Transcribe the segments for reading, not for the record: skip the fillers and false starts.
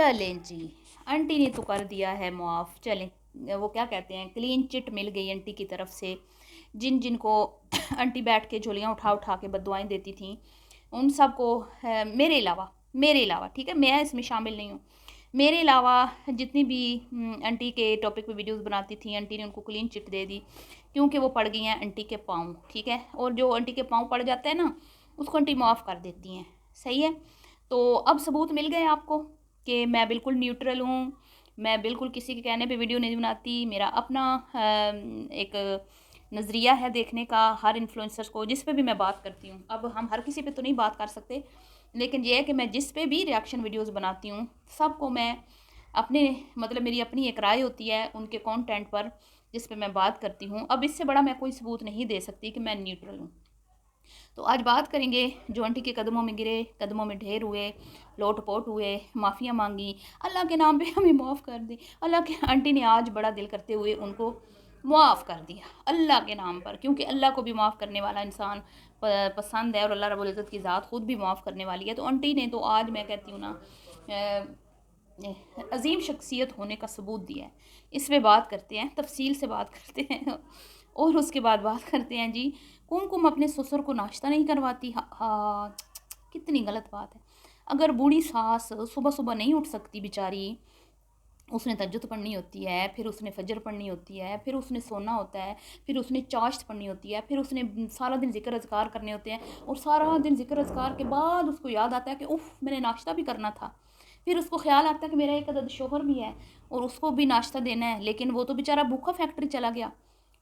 चलें जी, आंटी ने तो कर दिया है मुआफ़। चलें, वो क्या कहते हैं, क्लीन चिट मिल गई आंटी की तरफ से। जिन जिन को आंटी बैठ के झोलियाँ उठा उठा के बददुआएँ देती थीं, उन सब को मेरे अलावा ठीक है, मैं इसमें शामिल नहीं हूँ। मेरे अलावा जितनी भी आंटी के टॉपिक पे वीडियोस बनाती थी, आंटी ने उनको क्लीन चिट दे दी, क्योंकि वो पड़ गई हैं आंटी के पाँव, ठीक है। और जो आंटी के पाँव पड़ जाता है ना, उसको आंटी माफ़ कर देती हैं। सही है। तो अब सबूत मिल गए आपको कि मैं बिल्कुल न्यूट्रल हूँ, मैं बिल्कुल किसी के कहने पे वीडियो नहीं बनाती। मेरा अपना एक नज़रिया है देखने का हर इन्फ्लुएंसर्स को, जिस पे भी मैं बात करती हूँ। अब हम हर किसी पे तो नहीं बात कर सकते, लेकिन ये है कि मैं जिस पे भी रिएक्शन वीडियोस बनाती हूँ, सबको मैं अपने मतलब मेरी अपनी एक राय होती है उनके कंटेंट पर, जिस पे मैं बात करती हूँ। अब इससे बड़ा मैं कोई सबूत नहीं दे सकती कि मैं न्यूट्रल हूँ। तो आज बात करेंगे जो आंटी के कदमों में गिरे, कदमों में ढेर हुए, लोट-पोट हुए, माफ़ियाँ मांगी, अल्लाह के नाम पे हमें माफ़ कर दे। अल्लाह के आंटी ने आज बड़ा दिल करते हुए उनको माफ़ कर दिया अल्लाह के नाम पर, क्योंकि अल्लाह को भी माफ़ करने वाला इंसान पसंद है और अल्लाह रब्बुल इज़्ज़त की ज़ात खुद भी माफ़ करने वाली है। तो आंटी ने तो आज मैं कहती हूँ ना अजीम शख्सियत होने का सबूत दिया है। इस पे बात करते हैं, तफसील से बात करते हैं और उसके बाद बात करते हैं जी, कुमकुम अपने ससुर को नाश्ता नहीं करवाती। हाँ, कितनी गलत बात है। अगर बूढ़ी सास सुबह सुबह नहीं उठ सकती बेचारी, उसने तहज्जुद पढ़नी होती है, फिर उसने फजर पढ़नी होती है, फिर उसने सोना होता है, फिर उसने चाश्त पढ़नी होती है, फिर उसने सारा दिन ज़िक्र अज़कार करने होते हैं, और सारा दिन ज़िक्र अज़कार के बाद उसको याद आता है कि उफ़ मैंने नाश्ता भी करना था। फिर उसको ख़्याल आता है कि मेरा एक अदद शोहर भी है और उसको भी नाश्ता देना है, लेकिन वो तो बेचारा भूखा फैक्ट्री चला गया।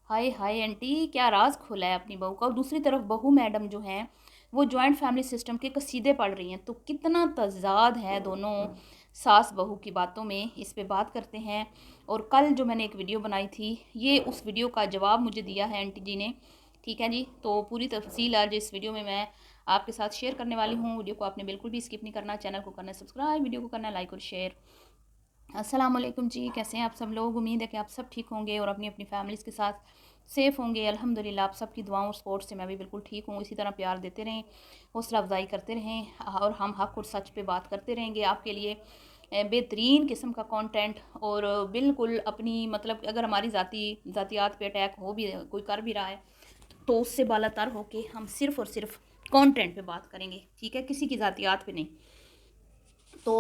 हाय हाय आंटी, क्या राज खोला है अपनी बहू का। और दूसरी तरफ बहू मैडम जो हैं, वो जॉइंट फैमिली सिस्टम के कसीदे पढ़ रही हैं। तो कितना तज़ाद है दोनों सास बहू की बातों में, इस पे बात करते हैं। और कल जो मैंने एक वीडियो बनाई थी, ये उस वीडियो का जवाब मुझे दिया है आंटी जी ने, ठीक है जी। तो पूरी तफसील आज इस वीडियो में मैं आपके साथ शेयर करने वाली हूँ। वीडियो को आपने बिल्कुल भी स्किप नहीं करना, चैनल को करना है सब्सक्राइब, वीडियो को करना है लाइक और शेयर। अस्सलाम वालेकुम जी, कैसे हैं आप सब लोग। उम्मीद है कि आप सब ठीक होंगे और अपनी अपनी फैमिलीज़ के साथ सेफ़ होंगे। अल्हम्दुलिल्लाह आप सबकी दुआओं और सपोर्ट से मैं भी बिल्कुल ठीक हूँ। इसी तरह प्यार देते रहें, हौसला अफजाई करते रहें और हम हक़ और सच पे बात करते रहेंगे आपके लिए बेहतरीन किस्म का कंटेंट। और बिल्कुल अपनी मतलब अगर हमारी ज़ातियात पे अटैक हो भी कोई कर भी रहा है, तो उससे बालातर होके हम सिर्फ़ और सिर्फ कंटेंट पे बात करेंगे, ठीक है, किसी की ज़ातियात पे नहीं। तो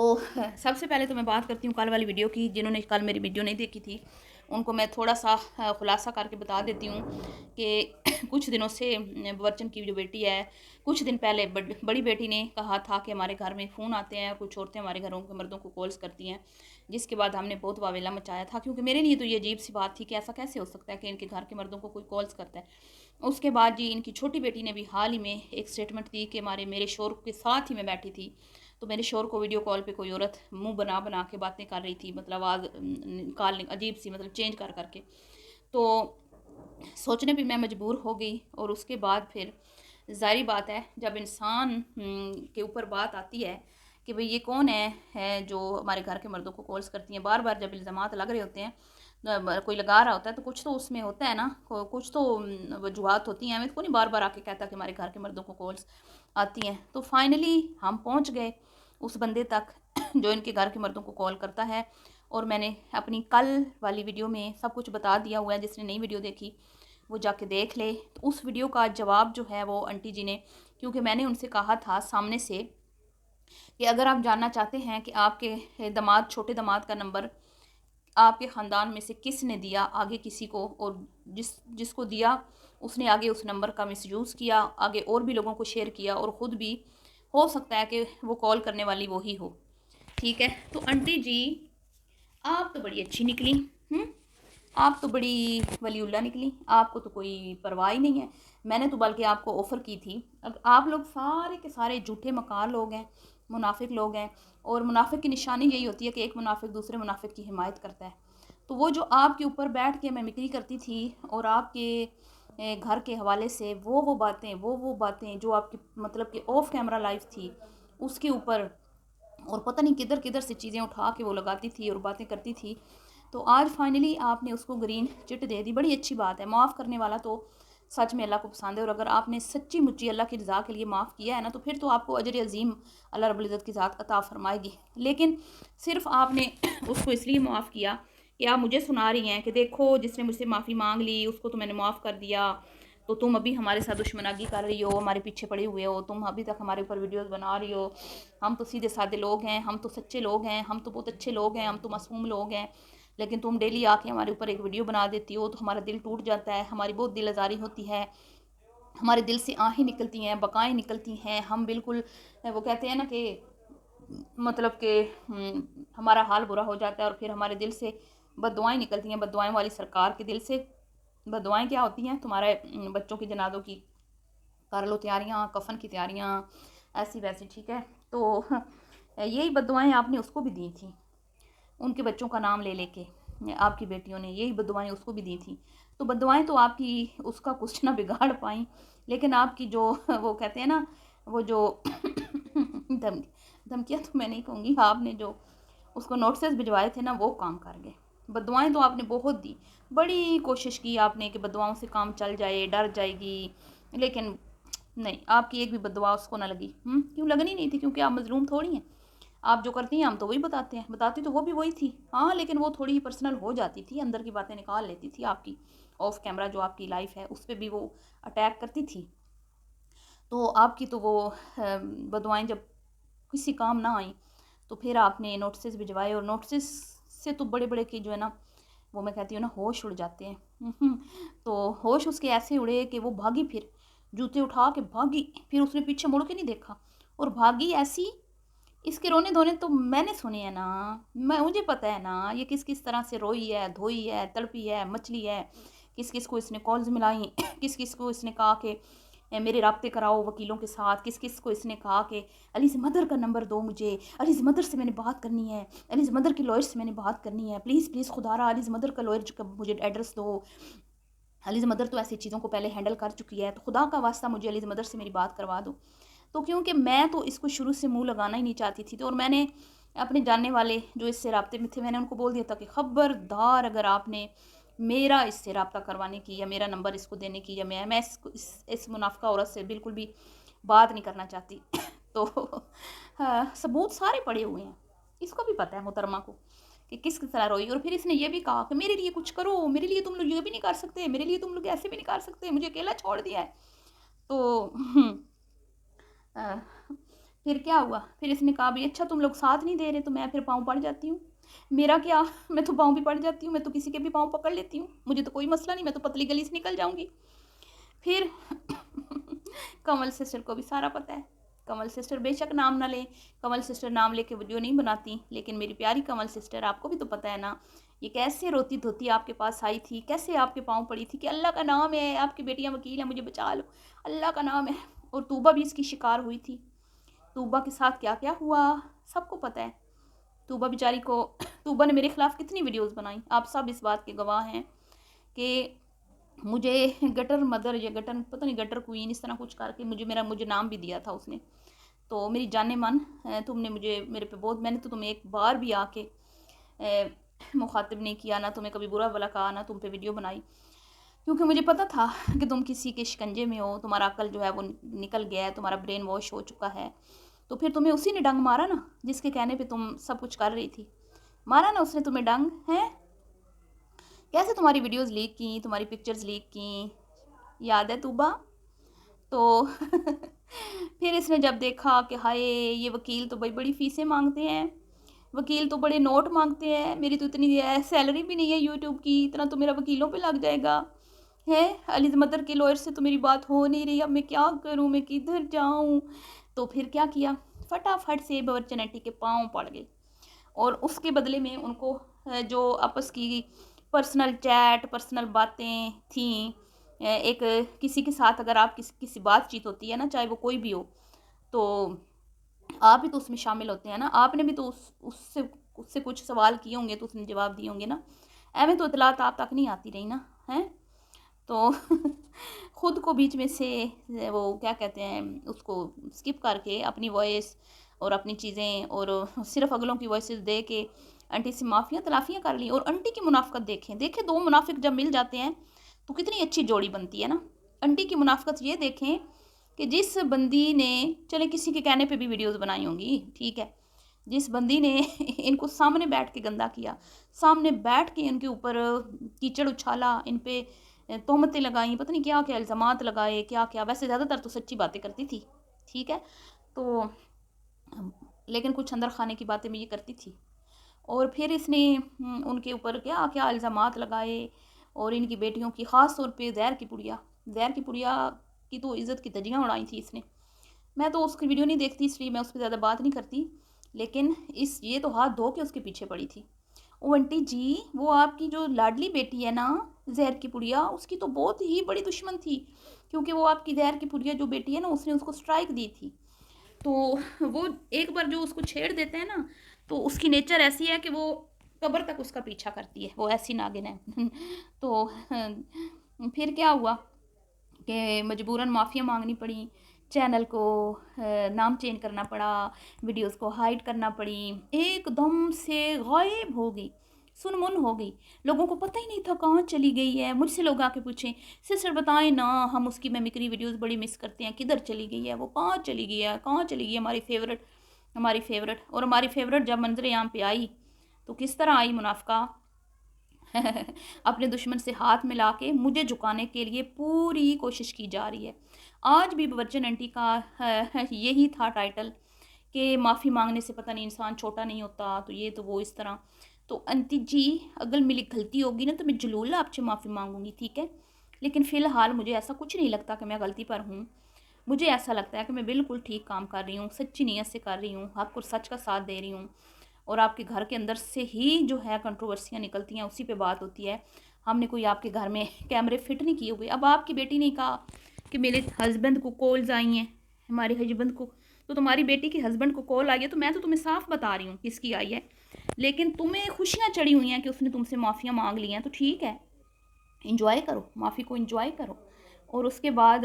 सबसे पहले तो मैं बात करती हूँ कल वाली वीडियो की। जिन्होंने कल मेरी वीडियो नहीं देखी थी, उनको मैं थोड़ा सा खुलासा करके बता देती हूँ कि कुछ दिनों से बच्चन की जो बेटी है, कुछ दिन पहले बड़ी बेटी ने कहा था कि हमारे घर में फ़ोन आते हैं, कुछ औरतें हमारे घरों के मर्दों को कॉल्स करती हैं, जिसके बाद हमने बहुत वावेला मचाया था, क्योंकि मेरे लिए तो ये अजीब सी बात थी कि ऐसा कैसे हो सकता है कि इनके घर के मर्दों को कोई कॉल्स करता है। उसके बाद जी इनकी छोटी बेटी ने भी हाल ही में एक स्टेटमेंट दी कि मेरे शोर के साथ ही मैं बैठी थी, तो मेरे शोर को वीडियो कॉल पे कोई औरत मुंह बना बना के बातें कर रही थी, मतलब आवाज़ निकालने अजीब सी, मतलब चेंज कर करके। तो सोचने पे मैं मजबूर हो गई। और उसके बाद फिर ज़ाहिर बात है, जब इंसान के ऊपर बात आती है कि भाई ये कौन है जो हमारे घर के मर्दों को कॉल्स करती हैं, बार बार जब इल्ज़ामात लग रहे होते हैं, कोई लगा रहा होता है, तो कुछ तो उसमें होता है ना, कुछ तो वजूहत होती हैं। हमें तो नहीं बार बार आके कहता कि हमारे घर के मर्दों को कॉल्स आती हैं। तो फाइनली हम पहुंच गए उस बंदे तक जो इनके घर के मर्दों को कॉल करता है। और मैंने अपनी कल वाली वीडियो में सब कुछ बता दिया हुआ है, जिसने नई वीडियो देखी वो जाके देख ले। तो उस वीडियो का जवाब जो है वो आंटी जी ने, क्योंकि मैंने उनसे कहा था सामने से कि अगर आप जानना चाहते हैं कि आपके दामाद, छोटे दामाद का नंबर आपके ख़ानदान में से किसने दिया आगे किसी को, और जिसको दिया उसने आगे उस नंबर का मिसयूज़ किया, आगे और भी लोगों को शेयर किया, और ख़ुद भी हो सकता है कि वो कॉल करने वाली वही हो, ठीक है। तो आंटी जी आप तो बड़ी अच्छी निकली। हम्म आप तो बड़ी वलीउल्लाह निकली, आपको तो कोई परवाह ही नहीं है। मैंने तो बल्कि आपको ऑफ़र की थी। अब आप लोग सारे के सारे झूठे मकार लोग हैं, मुनाफिक लोग हैं, और मुनाफिक की निशानी यही होती है कि एक मुनाफिक दूसरे मुनाफिक की हिमायत करता है। तो वो जो आपके ऊपर बैठ के मिमिक्री करती थी और आपके घर के हवाले से वो बातें जो आपकी मतलब कि ऑफ कैमरा लाइफ थी, उसके ऊपर और पता नहीं किधर किधर से चीज़ें उठा के वो लगाती थी और बातें करती थी। तो आज फाइनली आपने उसको ग्रीन चिट दे दी, बड़ी अच्छी बात है। माफ़ करने वाला तो سچ میں اللہ کو پسند ہے، اور اگر آپ نے سچی مچی اللہ کی رضا کے لیے معاف کیا ہے نا تو پھر تو آپ کو اجر عظیم اللہ رب العزت کی ذات عطا فرمائے گی۔ لیکن صرف آپ نے اس کو اس لیے معاف کیا کہ آپ مجھے سنا رہی ہیں کہ دیکھو جس نے مجھ سے معافی مانگ لی اس کو تو میں نے معاف کر دیا، تو تم ابھی ہمارے ساتھ دشمناگی کر رہی ہو، ہمارے پیچھے پڑے ہوئے ہو، تم ابھی تک ہمارے اوپر ویڈیوز بنا رہی ہو، ہم تو سیدھے سادے لوگ ہیں، ہم تو سچے لوگ ہیں، ہم تو بہت اچھے لوگ ہیں، ہم تو معصوم لوگ ہیں، لیکن تم ڈیلی آ کے ہمارے اوپر ایک ویڈیو بنا دیتی ہو تو ہمارا دل ٹوٹ جاتا ہے، ہماری بہت دل آزاری ہوتی ہے، ہمارے دل سے آہیں نکلتی ہیں، بقائیں نکلتی ہیں، ہم بالکل وہ کہتے ہیں نا کہ مطلب کہ ہمارا حال برا ہو جاتا ہے، اور پھر ہمارے دل سے بد دعائیں نکلتی ہیں، بد دعائیں والی سرکار کے دل سے۔ بد دعائیں کیا ہوتی ہیں؟ تمہارے بچوں کی جنازوں کی کر لو تیاریاں، کفن کی تیاریاں، ایسی ویسی، ٹھیک ہے؟ تو یہی بد دعائیں آپ نے اس کو بھی دی تھیں، ان کے بچوں کا نام لے لے کے آپ کی بیٹیوں نے یہی بد دعائیں اس کو بھی دی تھیں۔ تو بد دعائیں تو آپ کی اس کا کچھ نہ بگاڑ پائیں، لیکن آپ کی جو وہ کہتے ہیں نا وہ جو دھمکیاں تو میں نہیں کہوں گی، آپ نے جو اس کو نوٹسز بھجوائے تھے نا وہ کام کر گئے۔ بد دعائیں تو آپ نے بہت دی، بڑی کوشش کی آپ نے کہ بد دعاؤں سے کام چل جائے، ڈر جائے گی، لیکن نہیں، آپ کی ایک بھی بد دعا اس کو نہ لگی۔ کیوں لگنی نہیں تھی؟ کیونکہ آپ مظلوم تھوڑی ہیں، آپ جو کرتی ہیں ہم تو وہی بتاتے ہیں، بتاتی تو وہ بھی وہی تھی، ہاں لیکن وہ تھوڑی ہی پرسنل ہو جاتی تھی، اندر کی باتیں نکال لیتی تھی آپ کی آف کیمرہ، جو آپ کی لائف ہے اس پہ بھی وہ اٹیک کرتی تھی۔ تو آپ کی تو وہ بد دعائیں جب کسی کام نہ آئیں تو پھر آپ نے نوٹسز بھجوائے، اور نوٹسز سے تو بڑے بڑے کی جو ہے نا وہ میں کہتی ہوں نا ہوش اڑ جاتے ہیں۔ تو ہوش اس کے ایسے اڑے کہ وہ بھاگی، پھر جوتے اٹھا کے بھاگی، پھر اس نے پیچھے مڑ کے نہیں دیکھا، اور بھاگی ایسی، اس کے رونے دھونے تو میں نے سنے ہیں نا، مجھے پتہ ہے نا یہ کس کس طرح سے روئی ہے، دھوئی ہے، تڑپی ہے، مچلی ہے، کس کس کو اس نے کالز ملائیں، کس کس کو اس نے کہا کہ میرے رابطے کراؤ وکیلوں کے ساتھ، کس کس کو اس نے کہا کہ علیز مدر کا نمبر دو مجھے، علیز مدر سے میں نے بات کرنی ہے، علیز مدر کے لائر سے میں نے بات کرنی ہے، پلیز پلیز خدا را علیز مدر کا لائر کا مجھے ایڈریس دو، علیز مدر تو ایسی چیزوں کو پہلے ہینڈل کر چکی ہے، تو خدا کا واسطہ مجھے علیز مدر سے میری بات کروا دو۔ تو کیونکہ میں تو اس کو شروع سے منہ لگانا ہی نہیں چاہتی تھی، تو اور میں نے اپنے جاننے والے جو اس سے رابطے میں تھے میں نے ان کو بول دیا تھا کہ خبردار اگر آپ نے میرا اس سے رابطہ کروانے کی یا میرا نمبر اس کو دینے کی، یا میں اس منافقہ عورت سے بالکل بھی بات نہیں کرنا چاہتی۔ تو ثبوت سارے پڑے ہوئے ہیں، اس کو بھی پتہ ہے محترمہ کو کہ کس طرح روئی، اور پھر اس نے یہ بھی کہا کہ میرے لیے کچھ کرو، میرے لیے تم لوگ یہ بھی نہیں کر سکتے، میرے لیے تم لوگ ایسے بھی نہیں کر سکتے، مجھے اکیلا چھوڑ دیا ہے۔ تو پھر کیا ہوا؟ پھر اس نے کہا بھی اچھا تم لوگ ساتھ نہیں دے رہے تو میں پھر پاؤں پڑ جاتی ہوں، میرا کیا، میں تو پاؤں بھی پڑ جاتی ہوں، میں تو کسی کے بھی پاؤں پکڑ لیتی ہوں، مجھے تو کوئی مسئلہ نہیں، میں تو پتلی گلی سے نکل جاؤں گی۔ پھر کمل سسٹر کو بھی سارا پتہ ہے، کمل سسٹر بے شک نام نہ لیں، کمل سسٹر نام لے کے ویڈیو نہیں بناتی، لیکن میری پیاری کمل سسٹر آپ کو بھی تو پتہ ہے نا یہ کیسے روتی دھوتی آپ کے پاس آئی تھی، کیسے آپ کے پاؤں پڑی تھی کہ اللہ کا نام ہے، آپ کی بیٹیاں وکیل ہیں، مجھے بچا لو، اللہ کا نام ہے۔ اور توبہ بھی اس کی شکار ہوئی تھی، توبہ کے ساتھ کیا کیا ہوا سب کو پتہ ہے۔ توبہ بیچاری کو، توبہ نے میرے خلاف کتنی ویڈیوز بنائیں، آپ سب اس بات کے گواہ ہیں کہ مجھے گٹر مدر یا گٹر پتہ نہیں گٹر کوئین اس طرح کچھ کر کے مجھے نام بھی دیا تھا اس نے۔ تو میری جانے من، تم نے مجھے میرے پہ بہت، میں نے تو تمہیں ایک بار بھی آ کے مخاطب نہیں کیا، نہ تمہیں کبھی برا بلا کہا، نہ تم پہ ویڈیو بنائی، کیونکہ مجھے پتہ تھا کہ تم کسی کے شکنجے میں ہو، تمہارا عقل جو ہے وہ نکل گیا ہے، تمہارا برین واش ہو چکا ہے، تو پھر تمہیں اسی نے ڈنگ مارا نا جس کے کہنے پہ تم سب کچھ کر رہی تھی، مارا نا اس نے تمہیں ڈنگ ہے، کیسے تمہاری ویڈیوز لیک کی، تمہاری پکچرز لیک کی، یاد ہے توبہ؟ تو پھر اس نے جب دیکھا کہ ہائے یہ وکیل تو بڑی بڑی فیسیں مانگتے ہیں، وکیل تو بڑے نوٹ مانگتے ہیں، میری تو اتنی سیلری بھی نہیں ہے یوٹیوب کی، اتنا تو میرا وکیلوں پہ لگ جائے گا ہے، علیز مدر کے لوئر سے تو میری بات ہو نہیں رہی، اب میں کیا کروں، میں کدھر جاؤں؟ تو پھر کیا کیا، فٹافٹ سے باورچی آنٹی کے پاؤں پڑ گئے، اور اس کے بدلے میں ان کو جو آپس کی پرسنل چیٹ، پرسنل باتیں تھیں، ایک کسی کے ساتھ اگر آپ کسی بات چیت ہوتی ہے نا، چاہے وہ کوئی بھی ہو، تو آپ بھی تو اس میں شامل ہوتے ہیں نا، آپ نے بھی تو اس سے کچھ سوال کیے ہوں گے تو اس نے جواب دیے ہوں گے نا، ایویں تو اطلاعات آپ تک نہیں آتی رہی نا، ہیں؟ تو خود کو بیچ میں سے وہ کیا کہتے ہیں اس کو سکپ کر کے اپنی وائس اور اپنی چیزیں اور صرف اگلوں کی وائسز دے کے انٹی سے معافیاں تلافیاں کر لیں، اور انٹی کی منافقت دیکھیں دو منافق جب مل جاتے ہیں تو کتنی اچھی جوڑی بنتی ہے نا، आंटी की मुनाफिकत ये देखें कि जिस बंदी ने, चले किसी के कहने पे भी वीडियोस बनाई होंगी, ठीक है, जिस बंदी ने इनको सामने बैठ के गंदा किया, सामने बैठ के इनके ऊपर कीचड़ उछाला, इन पे तोहमतें लगाई, पता नहीं क्या क्या इल्ज़ामात लगाए, क्या क्या। वैसे ज़्यादातर तो सच्ची बातें करती थी, ठीक है, तो लेकिन कुछ अंदर खाने की बातें भी ये करती थी। और फिर इसने उनके ऊपर क्या क्या इल्ज़ामात लगाए, और इनकी बेटियों की ख़ास तौर पे ज़हर की पुड़िया की तो इज़्ज़त की धज्जियाँ उड़ाई थी इसने। मैं तो उसकी वीडियो नहीं देखती, इसलिए मैं उस पर ज़्यादा बात नहीं करती, लेकिन ये तो हाथ धो के उसके पीछे पड़ी थी। ओ आंटी जी, वो आपकी जो लाडली बेटी है ना, ज़हर की पुड़िया, उसकी तो बहुत ही बड़ी दुश्मन थी, क्योंकि वो आपकी ज़हर की पुड़िया जो बेटी है ना, उसने उसको स्ट्राइक दी थी। तो वो एक बार जो उसको छेड़ देते हैं ना, तो उसकी नेचर ऐसी है कि वो कब्र तक उसका पीछा करती है, वो ऐसी नागिन है। तो फिर क्या हुआ कि मजबूरन माफ़िया मांगनी पड़ी, चैनल को नाम चेंज करना पड़ा, वीडियोस को हाइड करना पड़ी, एकदम से गायब हो गई, सुनमुन हो गई। लोगों को पता ही नहीं था कहाँ चली गई है। मुझसे लोग आके पूछें, सिस्टर बताएं ना, हम उसकी मिमिक्री वीडियोस बड़ी मिस करते हैं, किधर चली गई है वो, कहाँ चली गई है, कहाँ चली गई है हमारी फेवरेट। और हमारी फेवरेट जब मंजर आम पे आई तो किस तरह आई मुनाफिका। अपने दुश्मन से हाथ मिला के मुझे झुकाने के लिए पूरी कोशिश की जा रही है। आज भी बच्चन आंटी का यही था टाइटल कि माफ़ी मांगने से पता नहीं इंसान छोटा नहीं होता, तो ये तो वो इस तरह। तो आंटी जी, अगर मेरी गलती होगी ना तो मैं जरूर आपसे माफ़ी मांगूंगी, ठीक है, लेकिन फ़िलहाल मुझे ऐसा कुछ नहीं लगता कि मैं गलती पर हूँ। मुझे ऐसा लगता है कि मैं बिल्कुल ठीक काम कर रही हूँ, सच्ची नीयत से कर रही हूँ, आपको सच का साथ दे रही हूँ। और आपके घर के अंदर से ही जो है कंट्रोवर्सियाँ निकलती हैं, उसी पे बात होती है। हमने कोई आपके घर में कैमरे फिट नहीं किए हुए। अब आपकी बेटी ने कहा कि मेरे हस्बैंड को कॉल्स आई हैं, हमारे हस्बैंड को, तो तुम्हारी बेटी के हस्बैंड को कॉल आई है, तो मैं तो तुम्हें साफ बता रही हूँ किसकी आई है, लेकिन तुम्हें खुशियाँ चढ़ी हुई हैं कि उसने तुमसे माफ़ियाँ मांग ली हैं, तो ठीक है, इंजॉय करो, माफ़ी को इंजॉय करो। और उसके बाद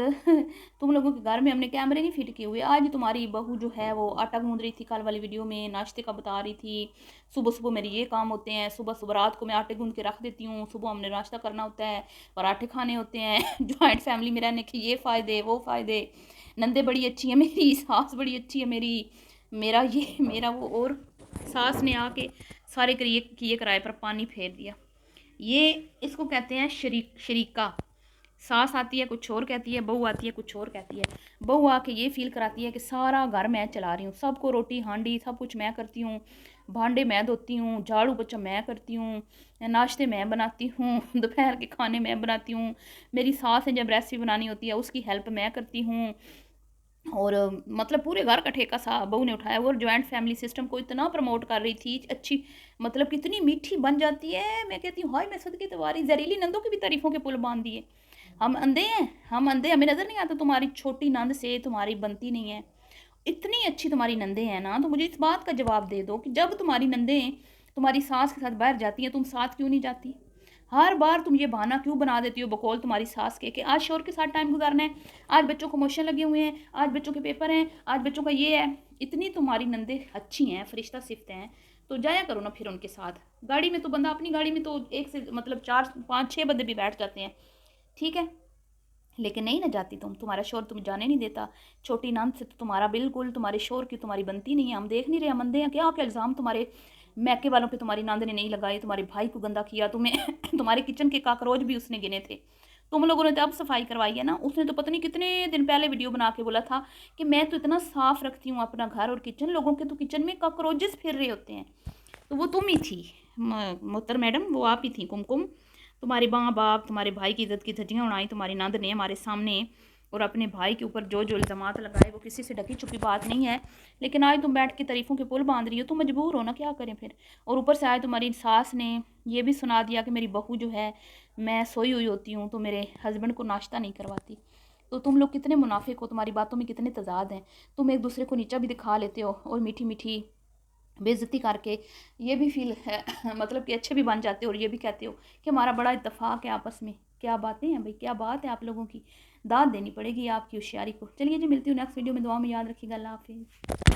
तुम लोगों के घर में हमने कैमरे नहीं फिट किए हुए। आज तुम्हारी बहू जो है वो आटा गूंद रही थी, कल वाली वीडियो में नाश्ते का बता रही थी, सुबह सुबह मेरे ये काम होते हैं, सुबह सुबह रात को मैं आटे गूंद के रख देती हूँ, सुबह हमने नाश्ता करना होता है, पराठे खाने होते हैं। जॉइंट फैमिली में रहने के ये फ़ायदे वो फ़ायदे, नंदे बड़ी अच्छी है मेरी, सास बड़ी अच्छी है मेरी, मेरा ये मेरा वो। और सास ने आके सारे किए कराए पर पानी फेर दिया। ये इसको कहते हैं शरीका। सास आती है कुछ और कहती है, बहू आती है कुछ और कहती है। बहू आके ये फील कराती है कि सारा घर मैं चला रही हूँ, सबको रोटी हांडी सब कुछ मैं करती हूँ, भांडे मैं धोती हूँ, झाड़ू पोछा मैं करती हूँ, नाश्ते मैं बनाती हूँ, दोपहर के खाने मैं बनाती हूँ, मेरी सास है जब रेसिपी बनानी होती है उसकी हेल्प मैं करती हूँ। और मतलब पूरे घर का ठेका सा बहू ने उठाया। वो जॉइंट फैमिली सिस्टम को इतना प्रमोट कर रही थी, अच्छी मतलब कितनी मीठी बन जाती है। मैं कहती हूँ हाय मैं सदके तुम्हारी जहरीली नंदों की भी तारीफ़ों के पुल बांध दिए। हम अंधे हैं, हम अंधे, हमें नज़र नहीं आता तुम्हारी छोटी नंद से तुम्हारी बनती नहीं है। इतनी अच्छी तुम्हारी नंदे हैं ना, तो मुझे इस बात का जवाब दे दो कि जब तुम्हारी नंदे तुम्हारी सास के साथ बाहर जाती हैं, तुम साथ क्यों नहीं जाती? हर बार तुम ये बहाना क्यों बना देती हो बकौल तुम्हारी सास के कि आज शोर के साथ टाइम गुजारना है, आज बच्चों को मोशन लगे हुए हैं, आज बच्चों के पेपर हैं, आज बच्चों का ये है। इतनी तुम्हारी नंदे अच्छी हैं, फरिश्ता सिफ्तें हैं, तो जाया करो ना फिर उनके साथ। गाड़ी में तो बंदा, अपनी गाड़ी में तो एक से मतलब 4 5 6 बंदे भी बैठ जाते हैं, ठीक है, लेकिन नहीं ना जाती तुम, तुम्हारा शोर तुम जाने नहीं देता। छोटी नंद से तो तुम्हारा बिल्कुल, तुम्हारे शोर की तुम्हारी बनती नहीं है। हम देख नहीं रहे, हम अंधे हैं क्या? क्या इल्ज़ाम तुम्हारे मैके वालों पे तुम्हारी नंद ने नहीं लगाए, तुम्हारे भाई को गंदा किया, तुम्हें तुम्हारे किचन के काकरोच भी उसने गिने थे। तुम लोगों ने तो अब सफाई करवाई है ना, उसने तो पता नहीं कितने दिन पहले वीडियो बना के बोला था कि मैं तो इतना साफ रखती हूँ अपना घर और किचन, लोगों के तो किचन में काकरोचेस फिर रहे होते हैं। तो वो तुम ही थी मोहतर मैडम, वो आप ही थी कुमकुम। तुम्हारे माँ बाप, तुम्हारे भाई की इज्जत की धज्जियाँ उड़ाई तुम्हारी नंद ने हमारे सामने, और अपने भाई के ऊपर जो जो इल्ज़ामात लगाए वो किसी से ढकी छुपी बात नहीं है। लेकिन आज तुम बैठ के तारीफ़ों के पुल बांध रही हो, तुम मजबूर हो ना, क्या करें फिर। और ऊपर से आए तुम्हारी सास ने ये भी सुना दिया कि मेरी बहू जो है, मैं सोई हुई होती हूँ तो मेरे हस्बैंड को नाश्ता नहीं करवाती। तो तुम लोग कितने मुनाफिक हो, तुम्हारी बातों में कितने तजाद हैं। तुम एक दूसरे को नीचा भी दिखा लेते हो और मीठी मीठी बेइज्जती करके ये भी फील है मतलब कि अच्छे भी बन जाते हो, और ये भी कहते हो कि हमारा बड़ा इत्तेफाक है आपस में। क्या बातें हैं भाई, क्या बात है आप लोगों की, दाद देनी पड़ेगी आपकी होशियारी को। चलिए जी, मिलती हूँ नेक्स्ट वीडियो में, दुआ में याद रखिएगा। अल्लाह हाफिज़।